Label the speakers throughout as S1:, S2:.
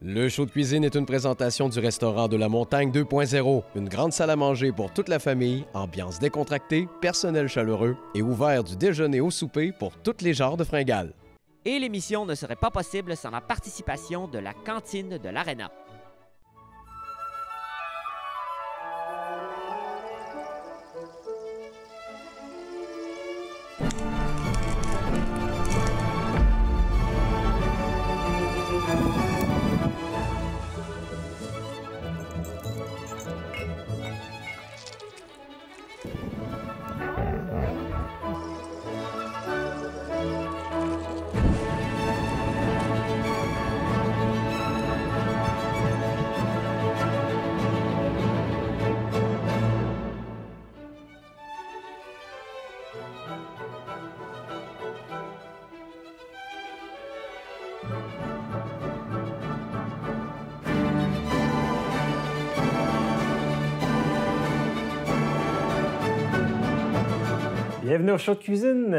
S1: Le show de cuisine est une présentation du restaurant de la Montagne 2.0, une grande salle à manger pour toute la famille, ambiance décontractée, personnel chaleureux et ouvert du déjeuner au souper pour tous les genres de fringales.
S2: Et l'émission ne serait pas possible sans la participation de la cantine de l'Arena.
S3: Bienvenue au show de cuisine.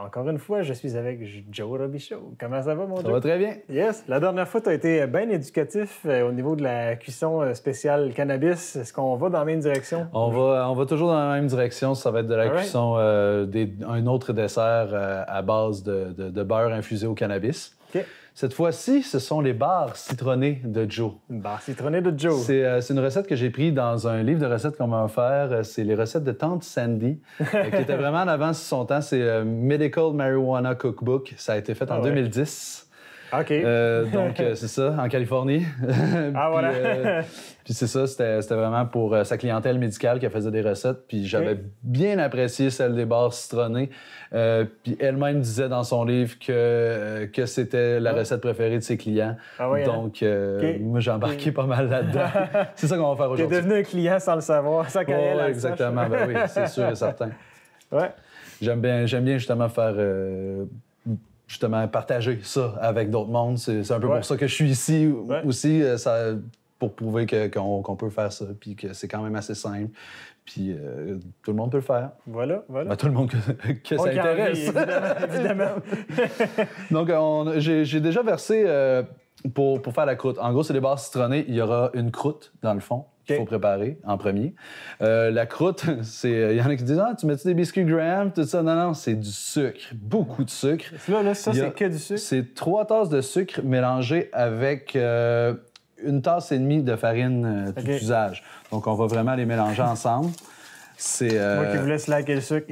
S3: Encore une fois, je suis avec Joe Robichaud. Comment ça va, mon Joe?
S4: Ça va très bien.
S3: Yes. La dernière fois, tu as été bien éducatif au niveau de la cuisson spéciale cannabis. Est-ce qu'on va dans la même direction?
S4: On va toujours dans la même direction. Ça va être de la cuisson un autre dessert à base de beurre infusé au cannabis.
S3: OK.
S4: Cette fois-ci, ce sont les bars citronnés de Joe.
S3: Bar citronné de Joe.
S4: C'est une recette que j'ai prise dans un livre de recettes qu'on m'a offert. C'est les recettes de Tante Sandy, qui était vraiment en avance sur son temps. C'est Medical Marijuana Cookbook. Ça a été fait en 2010.
S3: OK.
S4: Donc, c'est ça, en Californie.
S3: Voilà.
S4: Puis c'est ça, c'était vraiment pour sa clientèle médicale qu'elle faisait des recettes. Puis j'avais bien apprécié celle des bars citronnés. Puis elle-même disait dans son livre que c'était la recette préférée de ses clients. Donc, moi, j'ai embarqué pas mal là-dedans. C'est ça qu'on va faire aujourd'hui.
S3: Tu es devenu un client sans le savoir, sans qu'elle
S4: le exactement, ben oui, c'est sûr et certain.
S3: Ouais.
S4: J'aime bien justement faire... justement partager ça avec d'autres mondes. C'est un peu pour ça que je suis ici aussi, pour prouver qu'on peut faire ça, puis que c'est quand même assez simple, puis tout le monde peut le faire.
S3: Voilà.
S4: Ben, tout le monde que ça intéresse.
S3: Évidemment.
S4: Donc, j'ai déjà versé pour faire la croûte. En gros, c'est des barres citronnées. Il y aura une croûte, dans le fond, qu'il faut préparer en premier. La croûte, il y en a qui disent « Ah, tu mets-tu des biscuits Graham? » Tout ça. Non, c'est du sucre. Beaucoup de sucre.
S3: Là, ça, c'est que du sucre?
S4: C'est 3 tasses de sucre mélangées avec 1 tasse et demie de farine d'usage. Donc, on va vraiment les mélanger ensemble.
S3: Moi qui voulais slacker le sucre.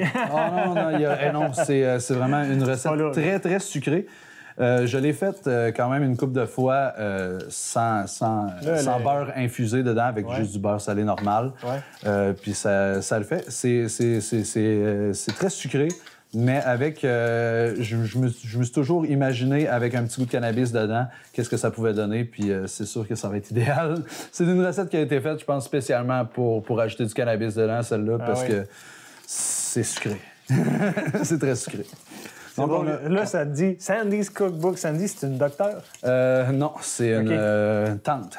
S4: Non, c'est vraiment une recette très, très sucrée. Je l'ai faite quand même une couple de fois sans beurre infusé dedans, avec juste du beurre salé normal. Puis ça le fait. C'est très sucré, mais avec... je me suis toujours imaginé avec un petit goût de cannabis dedans, qu'est-ce que ça pouvait donner, puis c'est sûr que ça va être idéal. C'est une recette qui a été faite, je pense, spécialement pour ajouter du cannabis dedans, celle-là, parce que c'est sucré. C'est très sucré.
S3: Donc, là, ça te dit Sandy's Cookbook. Sandy, c'est une docteure?
S4: Non, c'est une tante.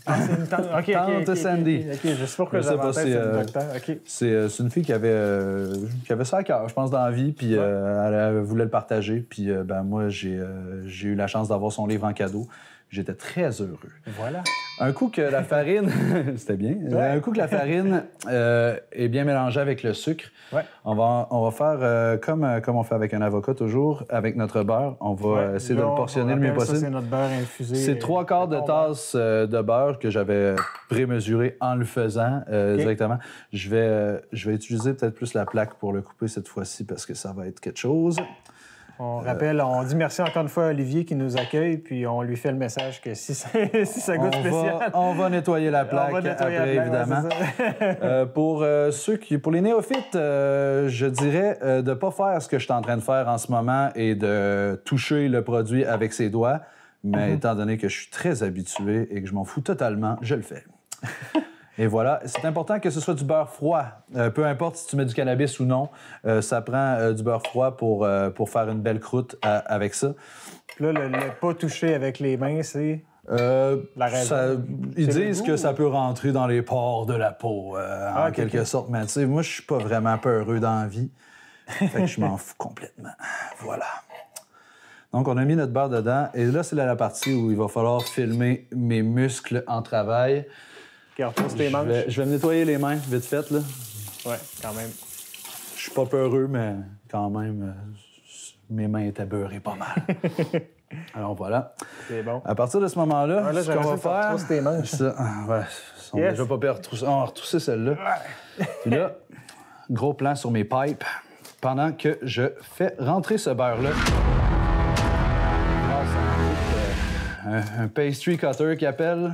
S3: Ah, c'est une tante.
S4: Tante Sandy.
S3: OK, je sais pourquoi j'avais en tête, c'est une docteure.
S4: C'est une fille qui avait ça à cœur, je pense, dans la vie, puis elle voulait le partager. Puis moi, j'ai eu la chance d'avoir son livre en cadeau. J'étais très heureux.
S3: Voilà.
S4: Un coup que la farine... C'était bien. Un coup que la farine est bien mélangée avec le sucre, on va faire comme on fait avec un avocat toujours, avec notre beurre. On va essayer de le portionner le mieux possible.
S3: Ça, c'est notre beurre infusé.
S4: C'est 3/4 de tasse de beurre que j'avais prémesuré en le faisant directement. Je vais utiliser peut-être plus la plaque pour le couper cette fois-ci parce que ça va être quelque chose.
S3: On rappelle, on dit merci encore une fois à Olivier qui nous accueille, puis on lui fait le message que si ça goûte spécial...
S4: On va nettoyer la plaque après, évidemment. Pour les néophytes, je dirais de ne pas faire ce que je suis en train de faire en ce moment et de toucher le produit avec ses doigts, mais étant donné que je suis très habitué et que je m'en fous totalement, je le fais. Et voilà, c'est important que ce soit du beurre froid. Peu importe si tu mets du cannabis ou non, ça prend du beurre froid pour faire une belle croûte avec ça.
S3: Puis là, le pas toucher avec les mains, c'est la raison.
S4: Ils disent que ça peut rentrer dans les pores de la peau, en quelque sorte. Mais tu sais, moi, je suis pas vraiment peureux dans la vie. Fait que je m'en fous complètement. Voilà. Donc, on a mis notre beurre dedans. Et là, c'est la partie où il va falloir filmer mes muscles en travail.
S3: OK, repose tes manches.
S4: Je vais me nettoyer les mains, vite fait, là.
S3: Ouais, quand même.
S4: Je suis pas peureux, mais quand même, mes mains étaient beurrées pas mal. Alors, voilà.
S3: C'est bon.
S4: À partir de ce moment-là,
S3: Ouais, là,
S4: ce qu'on va faire...
S3: repose tes manches.
S4: Ça, ouais, on va déjà pas bien retrousser. On va retrousser celle-là. Ouais. Puis là, gros plan sur mes pipes pendant que je fais rentrer ce beurre-là. Un pastry cutter qui appelle.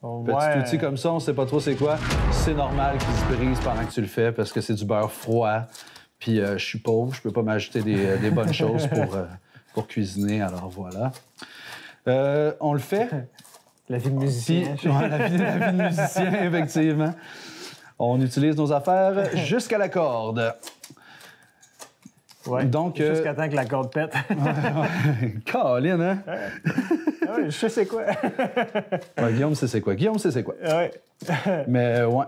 S4: Petit outil comme ça, on sait pas trop c'est quoi. C'est normal qu'il se brise pendant que tu le fais parce que c'est du beurre froid. Puis je suis pauvre, je peux pas m'ajouter des bonnes choses pour cuisiner, alors voilà. On le fait.
S3: La vie de musicien.
S4: Puis, ouais, la vie de musicien, effectivement. On utilise nos affaires jusqu'à la corde.
S3: Ouais.
S4: Donc,
S3: jusqu'à temps que la corde pète.
S4: Caroline, hein?
S3: Ouais, je sais c'est quoi.
S4: Ouais, Guillaume sait c'est quoi.
S3: Ouais.
S4: Mais ouais,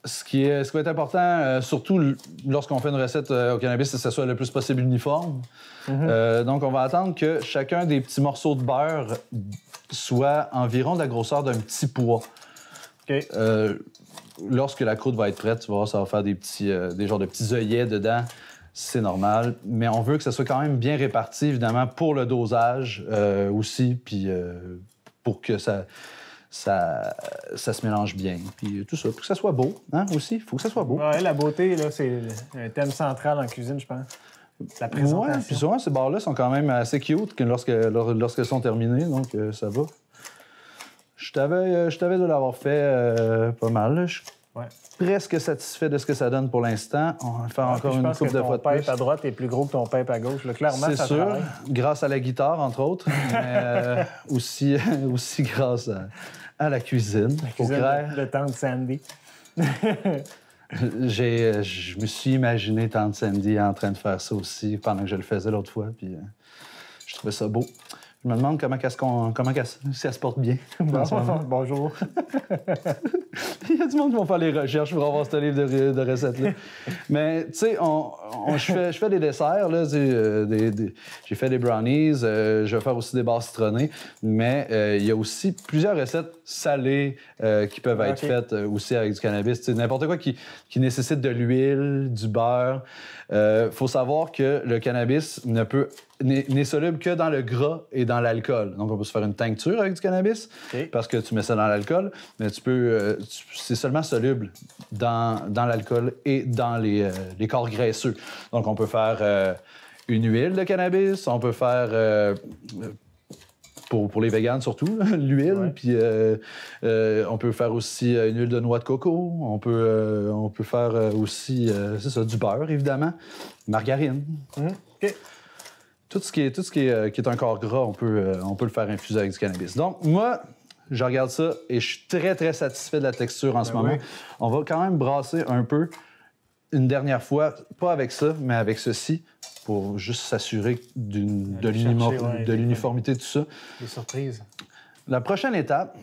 S4: ce qui va être important, surtout lorsqu'on fait une recette au cannabis, c'est que ça soit le plus possible uniforme. Donc, on va attendre que chacun des petits morceaux de beurre soit environ de la grosseur d'un petit pois.
S3: OK.
S4: Lorsque la croûte va être prête, tu vas voir, ça va faire des genres de petits œillets dedans. C'est normal, mais on veut que ça soit quand même bien réparti, évidemment, pour le dosage aussi, puis pour que ça se mélange bien. Puis tout ça, pour que ça soit beau, hein, aussi. Il faut que ça soit beau.
S3: Ouais, la beauté, là, c'est un thème central en cuisine, je pense. La présentation.
S4: Ouais, puis souvent, ces barres-là sont quand même assez cute lorsqu'elles sont terminées, donc ça va. Je t'avais de l'avoir fait pas mal, là.
S3: Ouais.
S4: Presque satisfait de ce que ça donne pour l'instant. On va le faire encore une couple de fois de plus.
S3: Ton pipe à droite est plus gros que ton pipe à gauche. Là, clairement,
S4: c'est
S3: ça
S4: sûr,
S3: travaille.
S4: grâce à la guitare, entre autres, mais aussi grâce à la cuisine.
S3: La cuisine de tante Sandy.
S4: Je me suis imaginé tante Sandy en train de faire ça aussi pendant que je le faisais l'autre fois, puis je trouvais ça beau. Je me demande comment si elle se porte bien.
S3: Bonjour.
S4: Il y a du monde qui vont faire les recherches pour avoir ce livre de recettes-là. Mais, tu sais, je fais des desserts, là, j'ai fait des brownies, je vais faire aussi des barres citronnées, mais il y a aussi plusieurs recettes salées qui peuvent être faites aussi avec du cannabis. T'sais, n'importe quoi qui nécessite de l'huile, du beurre. Faut savoir que le cannabis n'est soluble que dans le gras et dans l'alcool. Donc, on peut se faire une tincture avec du cannabis parce que tu mets ça dans l'alcool, mais c'est seulement soluble dans l'alcool et dans les corps graisseux. Donc, on peut faire une huile de cannabis, on peut faire... Pour les véganes surtout, l'huile. Puis on peut faire aussi une huile de noix de coco. On peut faire aussi, c'est ça, du beurre, évidemment. Margarine.
S3: OK.
S4: Tout ce qui est un corps gras, on peut le faire infuser avec du cannabis. Donc, moi, je regarde ça et je suis très, très satisfait de la texture en ce moment. Oui. On va quand même brasser un peu une dernière fois, pas avec ça, mais avec ceci, pour juste s'assurer de l'uniformité de tout ça.
S3: Des surprises.
S4: La prochaine étape,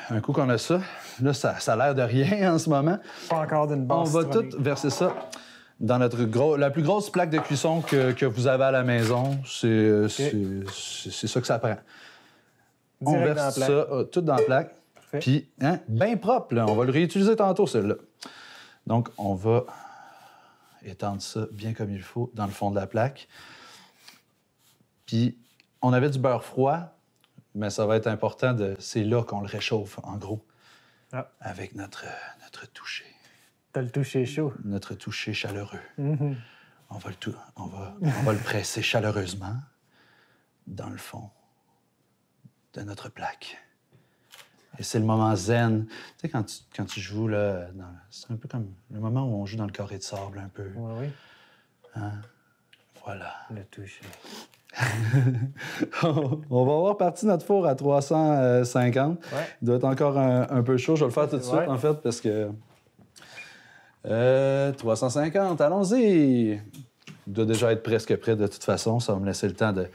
S4: un coup qu'on a ça, là, ça a l'air de rien en ce moment.
S3: Pas encore d'une base.
S4: On va tout verser ça dans la plus grosse plaque de cuisson que vous avez à la maison. C'est ça que ça prend. On verse ça tout dans la plaque. Puis, bien propre, là. On va le réutiliser tantôt, celui-là. Donc, on va étendre ça bien comme il faut dans le fond de la plaque. Puis, on avait du beurre froid, mais ça va être important c'est là qu'on le réchauffe, en gros, avec notre toucher.
S3: T'as le toucher chaud.
S4: Notre toucher chaleureux. Mm-hmm. On va le presser chaleureusement dans le fond de notre plaque. Et c'est le moment zen. Tu sais, quand tu joues, là, c'est un peu comme le moment où on joue dans le carré de sable, un peu.
S3: Oui.
S4: Hein? Voilà.
S3: Le toucher.
S4: On va avoir parti notre four à 350. Ouais. Il doit être encore un peu chaud. Je vais le faire tout de suite, en fait, parce que... 350, allons-y! Il doit déjà être presque prêt de toute façon. Ça va me laisser le temps de...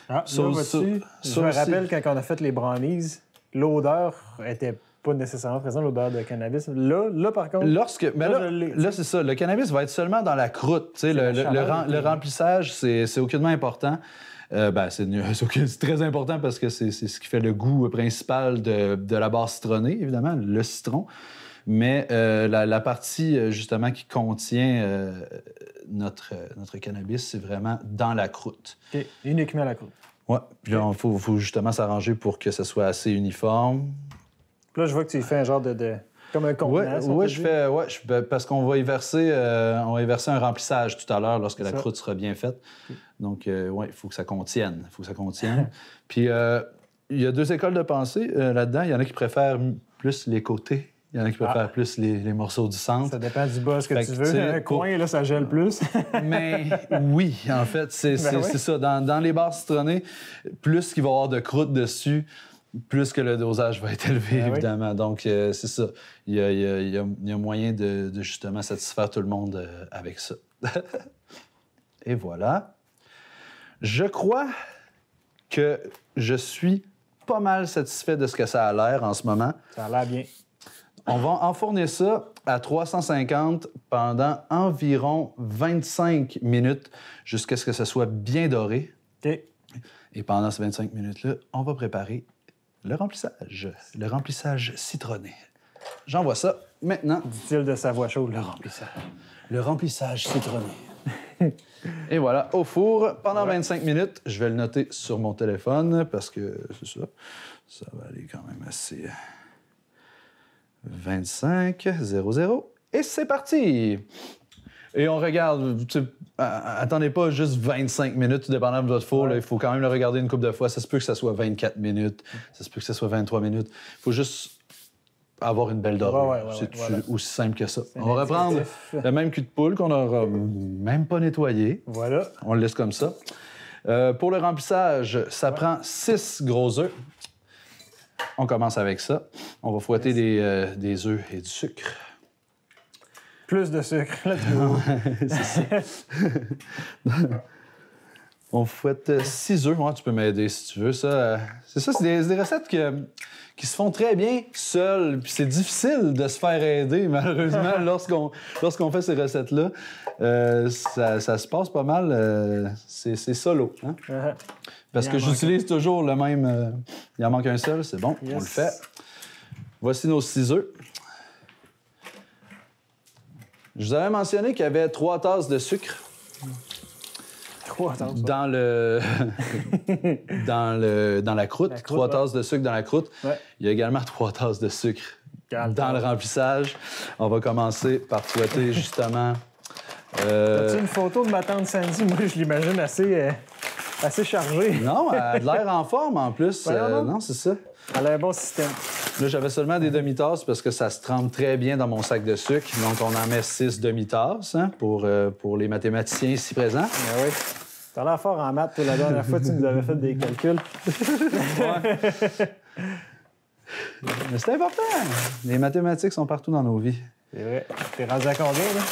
S3: je me rappelle quand on a fait les brownies, l'odeur était pas nécessairement présente, l'odeur de cannabis. Là par contre...
S4: Là, c'est ça. Le cannabis va être seulement dans la croûte. Le remplissage, c'est aucunement important. C'est très important parce que c'est ce qui fait le goût principal de la barre citronnée, évidemment, le citron. Mais la partie, justement, qui contient notre cannabis, c'est vraiment dans la croûte.
S3: OK. Uniquement la croûte.
S4: Oui. Puis là, il faut justement s'arranger pour que ce soit assez uniforme.
S3: Puis là, je vois que tu fais un genre de comme un contenant.
S4: Oui, parce qu'on va y verser un remplissage tout à l'heure lorsque la croûte sera bien faite. Okay. Donc, il faut que ça contienne. Puis, il y a 2 écoles de pensée là-dedans. Il y en a qui préfèrent plus les côtés. Il y en a qui préfèrent plus les morceaux du centre.
S3: Ça dépend du boss que tu veux. Un coin, là, ça gèle plus.
S4: Mais oui, en fait, c'est ça. Dans les barres citronnées, plus qu'il va y avoir de croûte dessus, plus que le dosage va être élevé, évidemment. Oui. Donc, c'est ça. Il y a moyen de justement satisfaire tout le monde avec ça. Et voilà. Je crois que je suis pas mal satisfait de ce que ça a l'air en ce moment.
S3: Ça a l'air bien.
S4: On va enfourner ça à 350 pendant environ 25 minutes jusqu'à ce que ça soit bien doré.
S3: OK.
S4: Et pendant ces 25 minutes-là, on va préparer le remplissage citronné. J'envoie ça maintenant.
S3: Dit-il de sa voix chaude, le remplissage.
S4: Le remplissage citronné. Et voilà, au four pendant 25 minutes. Je vais le noter sur mon téléphone parce que c'est ça. Ça va aller quand même assez... 25-00. Et c'est parti! Et on regarde. Attendez pas juste 25 minutes, tout dépendant de votre four. Là, il faut quand même le regarder une couple de fois. Ça se peut que ça soit 24 minutes. Ça se peut que ça soit 23 minutes. Il faut juste avoir une belle dorure. C'est aussi simple que ça. On va reprendre le même cul de poule qu'on n'aura même pas nettoyé.
S3: Voilà.
S4: On le laisse comme ça. Pour le remplissage, ça prend 6 gros œufs. On commence avec ça. On va fouetter des œufs et du sucre.
S3: Plus de sucre, là,
S4: c'est ça. On fouette 6 œufs. Ouais, tu peux m'aider si tu veux. Ça, c'est ça, c'est des recettes qui se font très bien seules. Puis c'est difficile de se faire aider, malheureusement, lorsqu'on fait ces recettes-là. Ça se passe pas mal. C'est solo. Hein? Parce que j'utilise toujours le même... il en manque un seul, c'est bon, on le fait. Voici nos 6 œufs. Je vous avais mentionné qu'il y avait 3 tasses de sucre.
S3: 3 tasses.
S4: Dans la croûte. 3 tasses de sucre dans la croûte. Ouais. Il y a également 3 tasses de sucre dans le remplissage. On va commencer par fouetter justement...
S3: As-tu une photo de ma tante Sandy? Moi, je l'imagine assez chargée.
S4: Non, elle a de l'air en forme en plus. Non, c'est ça.
S3: Elle a un bon système.
S4: Là, j'avais seulement des demi-tasses parce que ça se trempe très bien dans mon sac de sucre. Donc, on en met 6 demi-tasses pour les mathématiciens ici présents.
S3: Ben oui. T'as l'air fort en maths. La dernière fois, tu nous avais fait des calculs.
S4: Ouais. Mais c'est important. Les mathématiques sont partout dans nos vies.
S3: C'est vrai. T'es rendu à combien, là?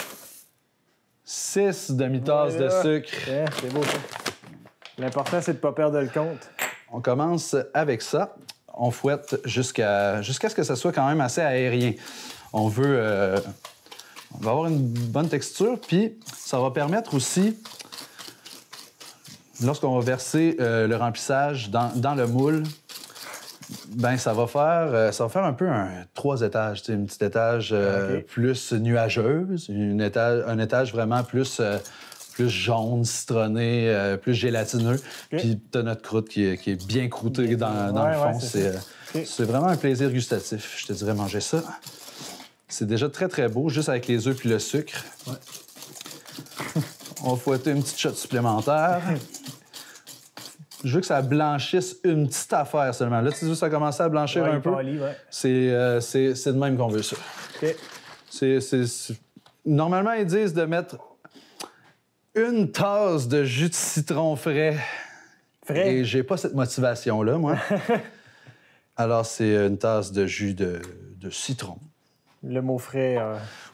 S4: 6 demi-tasses de sucre.
S3: Ouais, c'est beau, ça. L'important, c'est de ne pas perdre le compte.
S4: On commence avec ça. On fouette jusqu'à ce que ça soit quand même assez aérien. On va avoir une bonne texture, puis ça va permettre aussi, lorsqu'on va verser le remplissage dans le moule, ben ça va faire un peu un 3 étages, un petit étage plus nuageuse, un étage vraiment plus jaune, citronné, plus gélatineux. Puis t'as notre croûte qui est bien croûtée dans le fond. C'est vraiment un plaisir gustatif, je te dirais, manger ça. C'est déjà très, très beau, juste avec les œufs puis le sucre. Ouais. On va fouetter une petite shot supplémentaire. Je veux que ça blanchisse une petite affaire seulement. Là, tu veux ça commencer à blanchir un peu. C'est de même qu'on veut ça. Normalement, ils disent de mettre une tasse de jus de citron frais. Et j'ai pas cette motivation-là, moi. Alors, c'est une tasse de jus de citron.
S3: Le mot frais...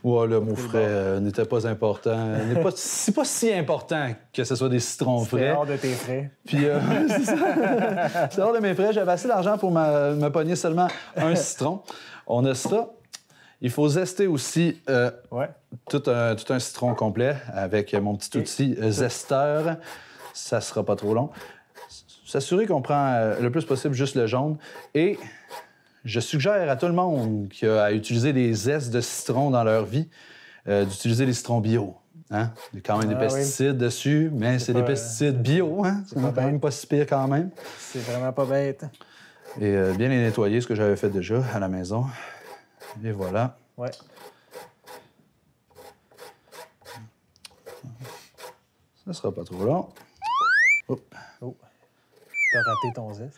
S4: Ouais, le mot frais n'était pas important. C'est pas si important que ce soit des citrons frais.
S3: C'est hors de tes frais.
S4: Puis, c'est ça. C'est hors de mes frais. J'avais assez d'argent pour me pogner seulement un citron. On a ça. Il faut zester aussi tout un citron complet avec mon petit outil zesteur. Ça sera pas trop long. s'assurer qu'on prend le plus possible juste le jaune. Et je suggère à tout le monde qui a à utiliser des zestes de citron dans leur vie d'utiliser les citrons bio. Hein? Il y a quand même des pesticides dessus, mais c'est des pesticides bio. Hein? C'est quand même pas si pire quand même.
S3: C'est vraiment pas bête.
S4: Et bien les nettoyer, ce que j'avais fait déjà à la maison. Et voilà.
S3: Ouais.
S4: Ça sera pas trop long.
S3: Oh. T'as raté ton zeste.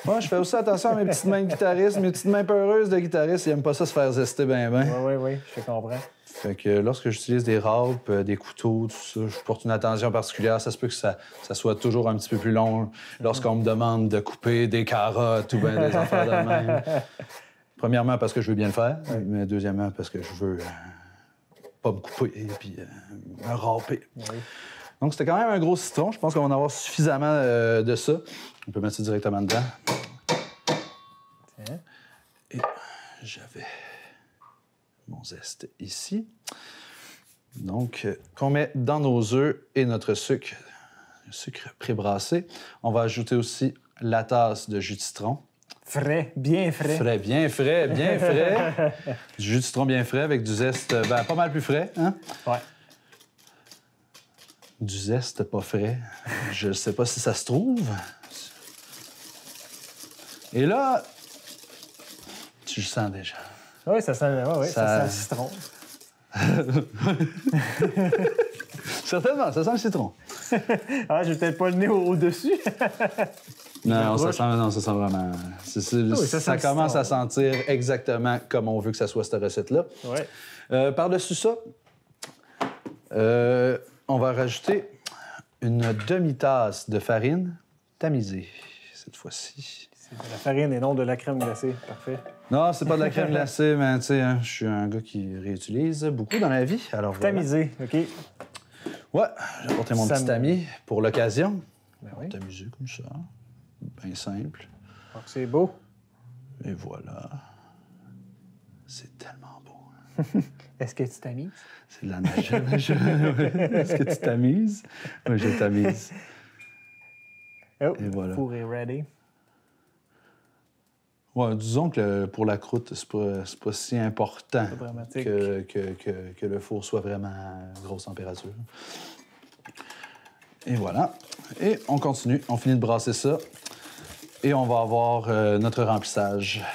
S4: Moi, je fais aussi attention à mes petites mains de guitariste. Mes petites mains peureuses de guitariste, ils n'aiment pas ça se faire zester bien.
S3: Oui, je comprends.
S4: Fait que lorsque j'utilise des râpes, des couteaux, tout ça, je porte une attention particulière. Ça se peut que ça soit toujours un petit peu plus long lorsqu'on me demande de couper des carottes ou bien des affaires de même. Premièrement, parce que je veux bien le faire, mais deuxièmement, parce que je veux pas me couper et puis me râper.
S3: Oui.
S4: Donc, c'était quand même un gros citron. Je pense qu'on va en avoir suffisamment de ça. On peut mettre ça directement dedans.
S3: Tiens.
S4: Et j'avais mon zeste ici. Donc, qu'on met dans nos œufs et notre sucre, le sucre pré-brassé. On va ajouter aussi la tasse de jus de citron.
S3: Frais, bien frais.
S4: Frais, bien frais, bien frais. Du jus de citron bien frais avec du zeste pas mal plus frais. Hein?
S3: Ouais.
S4: Du zeste pas frais. Je ne sais pas si ça se trouve. Et là, tu le sens déjà.
S3: Oui, ça sent le citron.
S4: Certainement, ça sent le citron.
S3: Ah, j'ai peut-être pas le nez au-dessus.
S4: Non, ça sent vraiment... ça commence à sentir exactement comme on veut que ça soit, cette recette-là.
S3: Ouais.
S4: Par-dessus ça, on va rajouter une demi-tasse de farine tamisée, cette fois-ci.
S3: C'est de la farine et non de la crème glacée. Parfait.
S4: Non, c'est pas de la crème glacée, mais tu sais, hein, je suis un gars qui réutilise beaucoup dans la vie. Alors voilà.
S3: Tamisé, OK.
S4: Ouais, j'ai apporté mon petit ami pour l'occasion.
S3: Ben oui.
S4: Tamisé comme ça. Bien simple.
S3: Donc, c'est beau.
S4: Et voilà. C'est tellement beau.
S3: Est-ce que tu t'amises?
S4: C'est de la neige. Est-ce que tu t'amises? Oui, je t'amise.
S3: Oh,
S4: et voilà.
S3: Le four est ready.
S4: Ouais, disons que pour la croûte, c'est pas si important que le four soit vraiment à grosse température. Et voilà. Et on continue. On finit de brasser ça. Et on va avoir notre remplissage.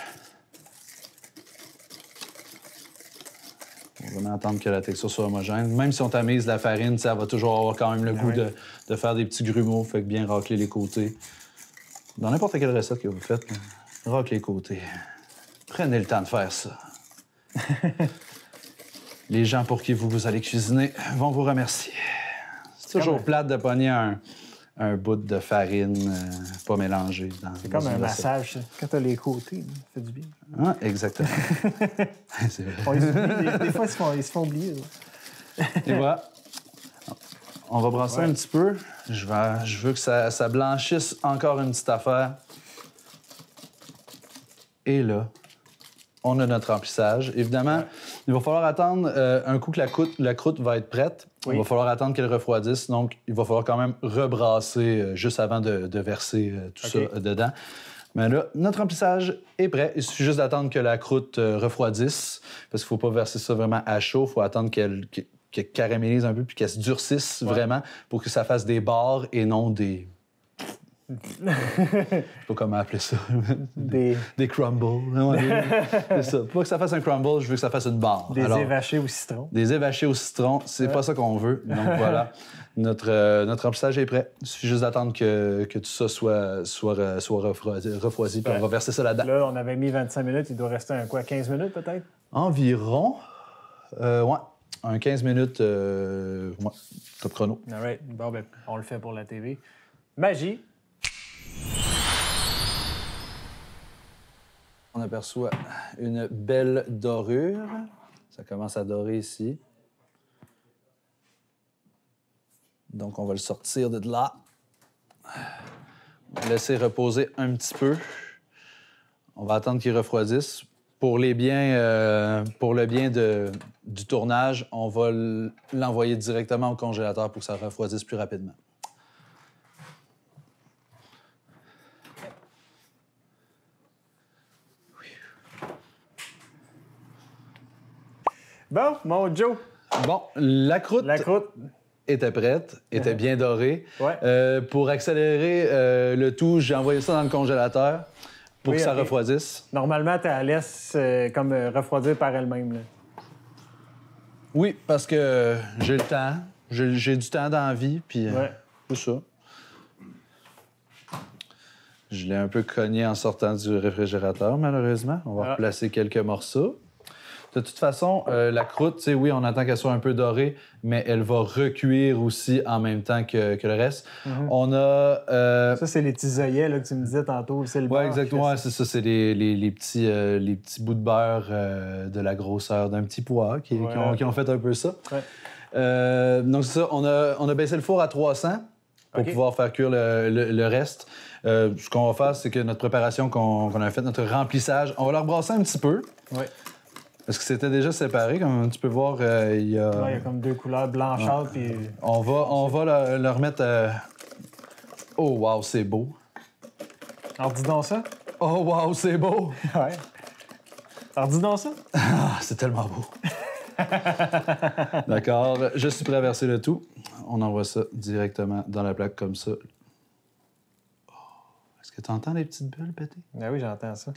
S4: On va vraiment attendre que la texture soit homogène. Même si on tamise la farine, ça va toujours avoir quand même le goût de faire des petits grumeaux, fait que bien racler les côtés. Dans n'importe quelle recette que vous faites, racler les côtés. Prenez le temps de faire ça. Les gens pour qui vous allez cuisiner vont vous remercier. C'est toujours plate de pogner un bout de farine pas mélangé.
S3: C'est comme un massage, ça. Quand t'as les côtés, ça fait du bien.
S4: Ah, exactement. C'est vrai.
S3: Des fois, ils se font oublier.
S4: Et voilà. On va brasser un petit peu. Je veux que ça blanchisse encore une petite affaire. Et là, on a notre remplissage. Évidemment, il va falloir attendre un coup que la croûte va être prête. Oui. Il va falloir attendre qu'elle refroidisse. Donc, il va falloir quand même rebrasser juste avant de verser tout ça dedans. Mais là, notre remplissage est prêt. Il suffit juste d'attendre que la croûte refroidisse. Parce qu'il ne faut pas verser ça vraiment à chaud. Il faut attendre qu'elle caramélise un peu puis qu'elle se durcisse vraiment pour que ça fasse des barres et non des... Je sais pas comment appeler ça. Des crumbles. C'est ça. Pour que ça fasse un crumble, je veux que ça fasse une barre.
S3: Des évachés au citron.
S4: Des évachés au citron, c'est pas ça qu'on veut. Donc voilà, notre remplissage est prêt. Il suffit juste d'attendre que tout ça soit refroidi, puis on va verser ça là-dedans.
S3: Là, on avait mis 25 minutes, il doit rester 15 minutes peut-être?
S4: Environ. Ouais. Un 15 minutes, top chrono.
S3: All right. Bon, ben, on le fait pour la TV. Magie.
S4: On aperçoit une belle dorure. Ça commence à dorer ici. Donc, on va le sortir de là. On va le laisser reposer un petit peu. On va attendre qu'il refroidisse. Pour le bien du tournage, on va l'envoyer directement au congélateur pour que ça refroidisse plus rapidement.
S3: Bon, mon Joe.
S4: Bon, la croûte était prête, était bien dorée.
S3: Ouais.
S4: Pour accélérer le tout, j'ai envoyé ça dans le congélateur pour que ça refroidisse.
S3: Normalement, tu la laisses comme refroidir par elle-même. Là.
S4: Oui, parce que j'ai le temps. J'ai du temps dans la vie, puis tout ça. Je l'ai un peu cogné en sortant du réfrigérateur, malheureusement. On va replacer quelques morceaux. De toute façon, la croûte, oui, on attend qu'elle soit un peu dorée, mais elle va recuire aussi en même temps que le reste. On a...
S3: Ça, c'est les petits œillets là, que tu me disais tantôt. C'est le beurre.
S4: Oui, exactement. Ouais, c'est ça. C'est les petits bouts de beurre de la grosseur d'un petit pois qui ont fait un peu ça. Ouais. Donc, c'est ça. On a baissé le four à 300 pour pouvoir faire cuire le reste. Ce qu'on va faire, c'est que notre préparation qu'on a faite, notre remplissage, on va la rebrasser un petit peu.
S3: Oui.
S4: Parce que c'était déjà séparé, comme tu peux voir, il y a...
S3: Ouais, il y a comme deux couleurs blanchâtres. Puis...
S4: On va le remettre... Oh, wow, c'est beau.
S3: Alors, dis donc ça.
S4: Oh, wow, c'est beau.
S3: Ouais. Alors, dis donc ça.
S4: Ah, c'est tellement beau. D'accord, je suis prêt à verser le tout. On envoie ça directement dans la plaque comme ça. Oh, est-ce que tu entends les petites bulles péter?
S3: Ben oui, j'entends ça.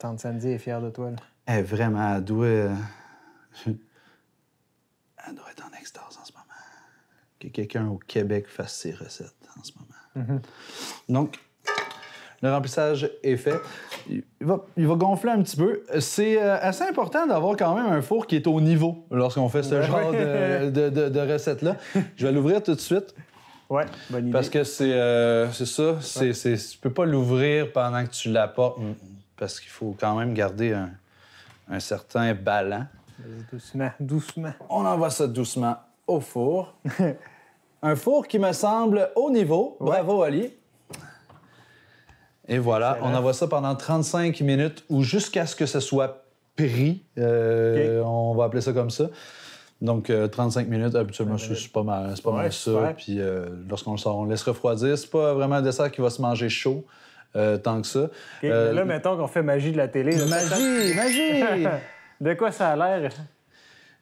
S3: Tante Sandy est fière de toi, là.
S4: Elle, vraiment, elle doit être en extase en ce moment. Que quelqu'un au Québec fasse ses recettes en ce moment. Donc, le remplissage est fait. Il va gonfler un petit peu. C'est assez important d'avoir quand même un four qui est au niveau lorsqu'on fait ce genre de recette-là. Je vais l'ouvrir tout de suite.
S3: Ouais, bonne idée.
S4: Parce que c'est ça. Tu peux pas l'ouvrir pendant que tu l'apportes parce qu'il faut quand même garder un certain ballon.
S3: Doucement, doucement.
S4: On envoie ça doucement au four. Un four qui me semble au niveau. Bravo, Ali. Et voilà, on envoie ça pendant 35 minutes ou jusqu'à ce que ce soit pris. On va appeler ça comme ça. Donc, 35 minutes, habituellement, c'est pas mal ça.
S3: Super.
S4: Puis, lorsqu'on le sort, on le laisse refroidir. C'est pas vraiment un dessert qui va se manger chaud tant que ça.
S3: Là, mettons qu'on fait magie de la télé.
S4: Magie!
S3: De quoi ça a l'air?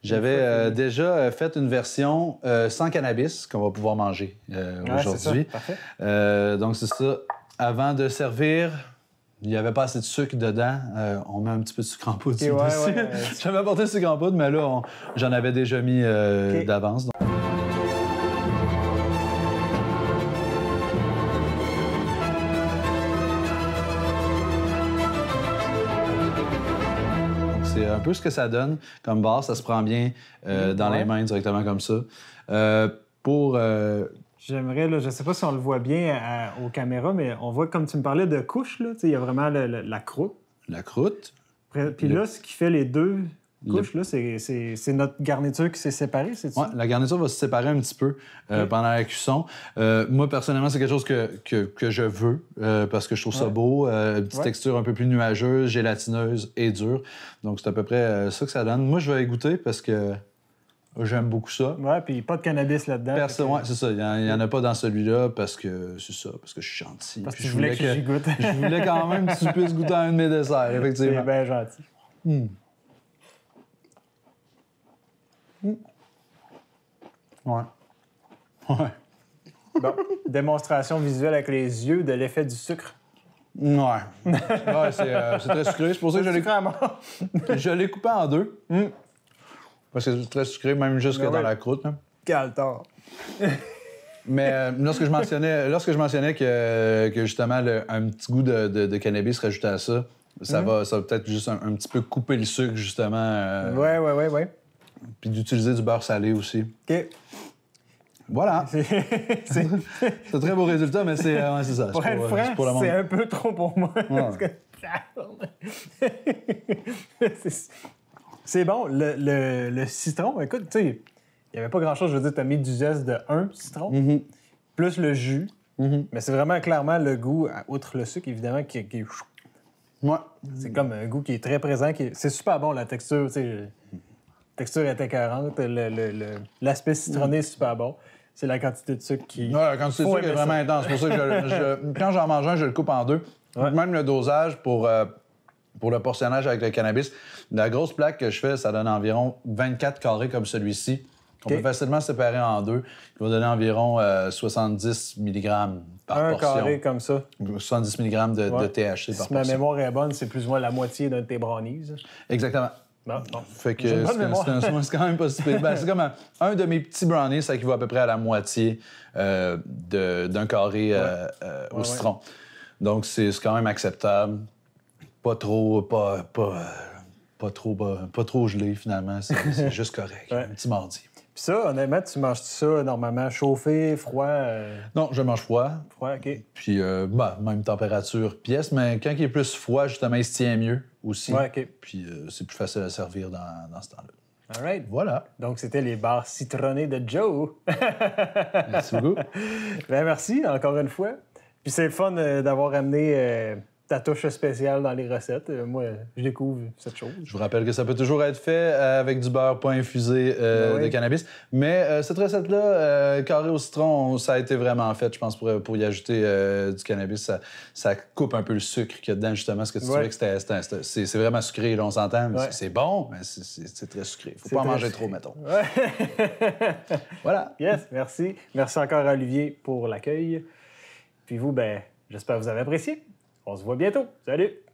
S4: J'avais déjà fait une version sans cannabis qu'on va pouvoir manger aujourd'hui. Donc, c'est ça. Avant de servir, il n'y avait pas assez de sucre dedans. On met un petit peu de sucre en poudre dessus. J'avais apporté le sucre en poudre, mais là, j'en avais déjà mis d'avance. Donc, c'est un peu ce que ça donne comme base. Ça se prend bien dans les mains directement comme ça.
S3: J'aimerais, là, je sais pas si on le voit bien aux caméras, mais on voit, comme tu me parlais de couches, là, il y a vraiment la croûte.
S4: La croûte.
S3: Puis là, ce qui fait les deux couches, là, c'est notre garniture qui s'est séparée, c'est ça?
S4: Oui, la garniture va se séparer un petit peu pendant la cuisson. Moi, personnellement, c'est quelque chose que je veux parce que je trouve ça beau. Une petite texture un peu plus nuageuse, gélatineuse et dure. Donc, c'est à peu près ça que ça donne. Moi, je vais y goûter parce que j'aime beaucoup ça.
S3: Ouais, puis pas de cannabis là-dedans.
S4: Ouais, c'est ça. Il n'y en a pas dans celui-là parce que c'est ça, parce que je suis gentil.
S3: Parce que je voulais que j'y goûte.
S4: Je voulais quand même que tu puisses goûter à un de mes desserts, effectivement.
S3: C'est bien gentil.
S4: Ouais.
S3: Bon, démonstration visuelle avec les yeux de l'effet du sucre.
S4: Ouais. C'est très sucré. C'est pour ça que je l'ai coupé en deux. Parce que c'est très sucré, même jusque dans la croûte.
S3: Caltard.
S4: Mais lorsque je mentionnais que justement un petit goût de cannabis rajouté à ça, ça va peut-être juste un petit peu couper le sucre, justement.
S3: Ouais.
S4: Puis d'utiliser du beurre salé aussi.
S3: OK.
S4: Voilà. C'est un très beau résultat, mais c'est ça.
S3: Pour être franc, c'est un peu trop pour moi. C'est bon. Le citron, écoute, tu sais, il n'y avait pas grand-chose. Je veux dire, tu as mis du zeste de un citron, plus le jus. Mais c'est vraiment clairement le goût, outre le sucre, évidemment, qui est...
S4: Ouais.
S3: C'est comme un goût qui est très présent. C'est super bon, la texture. Tu sais, la texture est écœurante. L'aspect citronné est super bon. C'est la quantité de sucre qui...
S4: Ouais, la quantité de sucre est vraiment intense. C'est pour ça que quand j'en mange un, je le coupe en deux. Même le dosage pour pour le portionnage avec le cannabis. La grosse plaque que je fais, ça donne environ 24 carrés comme celui-ci. On peut facilement séparer en deux. Il va donner environ 70 mg par portion.
S3: Un carré comme ça.
S4: 70 mg de THC par portion.
S3: Si ma mémoire est bonne, c'est plus ou moins la moitié d'un de tes brownies.
S4: Exactement.
S3: Bon.
S4: Fait que c'est quand même pas si pire. C'est comme un de mes petits brownies, ça équivaut à peu près à la moitié d'un carré au citron. Donc, c'est quand même acceptable. Pas trop gelé, finalement. C'est juste correct. Un petit mardi.
S3: Puis ça, honnêtement, tu manges ça normalement chauffé, froid?
S4: Non, je mange froid.
S3: Froid, OK.
S4: Puis, même température pièce, mais quand il est plus froid, justement, il se tient mieux aussi.
S3: Ouais, OK.
S4: Puis, c'est plus facile à servir dans ce temps-là.
S3: All right.
S4: Voilà.
S3: Donc, c'était les bars citronnés de Joe.
S4: Merci beaucoup.
S3: Merci, encore une fois. Puis c'est le fun d'avoir amené ta touche spéciale dans les recettes. Moi, je découvre cette chose.
S4: Je vous rappelle que ça peut toujours être fait avec du beurre pas infusé de cannabis. Mais cette recette-là, carré au citron, ça a été vraiment fait, je pense, pour y ajouter du cannabis. Ça coupe un peu le sucre qu'il y a dedans, justement. Parce que tu trouvais que c'est vraiment sucré, là, on s'entend. Mais c'est bon, mais c'est très sucré. Faut pas en manger trop, mettons. Voilà.
S3: Yes, merci. Merci encore à Olivier pour l'accueil. Puis vous, j'espère que vous avez apprécié. On se voit bientôt. Salut!